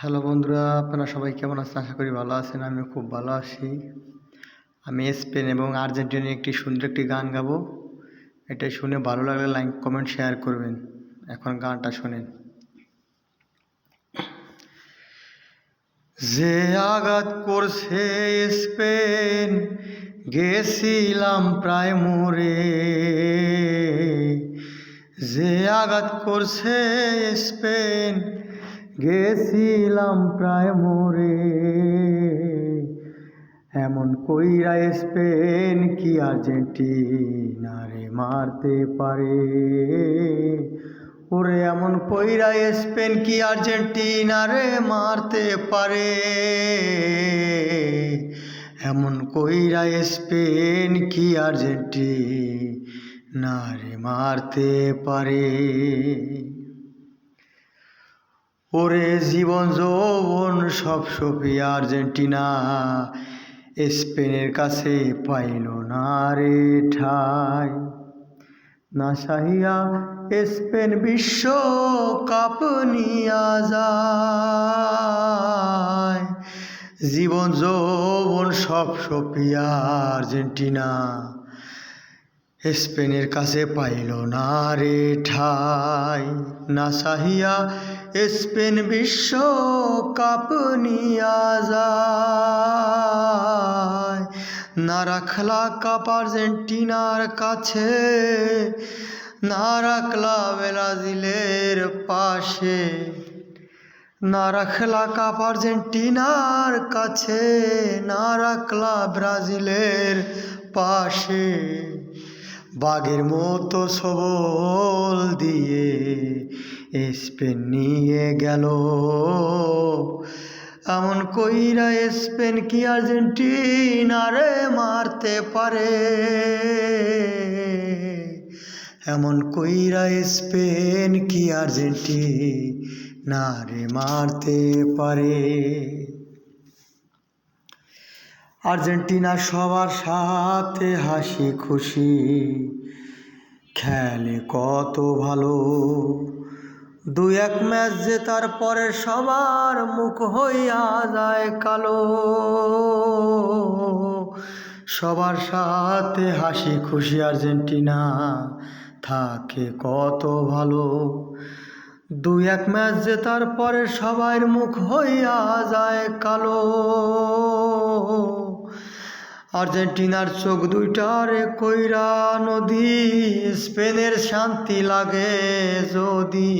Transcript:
Hello বন্ধুরা, আপনারা সবাই কেমন আছেন? আশা করি ভালো আছেন। আমিও খুব ভালো আছি। আমি স্পেন এবং আর্জেন্টিনার সুন্দর একটি গান গাবো। এটা শুনে ভালো লাগলে লাইক কমেন্ট শেয়ার করবেন। এখন গানটা শোনেন। যে আঘাত করছে স্পেন, গেছিলাম প্রায় মরে। যে আঘাত করছে স্পেন, গেছিলাম প্রায় মরে। এমন কইরা স্পেন কি আর্জেন্টিনারে মারতে পারে? ওরে এমন কইরা স্পেন কি আর্জেন্টিনারে মারতে পারে? এমন কইরা স্পেন কি আর্জেন্টিনারে মারতে পারে? ওরে জীবন যৌবন সব সফিয়া আর্জেন্টিনা স্পেনের কাছে পাইল না রে ঠাই। না চাহিয়া স্পেন বিশ্বকাপ নিয়া যায়। জীবন যৌবন সব সফিয়া আর্জেন্টিনা স্পেনের কাছে পাইল না রে ঠাই। না চাহিয়া স্পেন বিশ্বকাপ নিয়া যায়। না রাখলা কাপ আর্জেন্টিনার কাছে, না রাখলা ব্রাজিলের পাশে। না রাখলা কাপ আর্জেন্টিনার কাছে, না রাখলা ব্রাজিলের পাশে। বাঘের মতো সবল দিয়ে স্পেন নিয়ে গেল। এমন কইরা স্পেন কি আর্জেন্টিনারে মারতে পারে? এমন কইরা স্পেন কি আর্জেন্টিনারে মারতে পারে? আর্জেন্টিনা সবার সাথে হাসি খুশি খেলে কত ভালো। 2-1 ম্যাচ জেতার পরে সবার মুখ হইয়া যায় কালো। সবার সাথে হাসি খুশি আর্জেন্টিনা থাকে কত ভালো। 2-1 ম্যাচ জেতার পরে সবার মুখ হইয়া যায় কালো। আর্জেন্টিনার চোখ দুইটারে কইরা নদী, স্পেনের শান্তি লাগে যদি।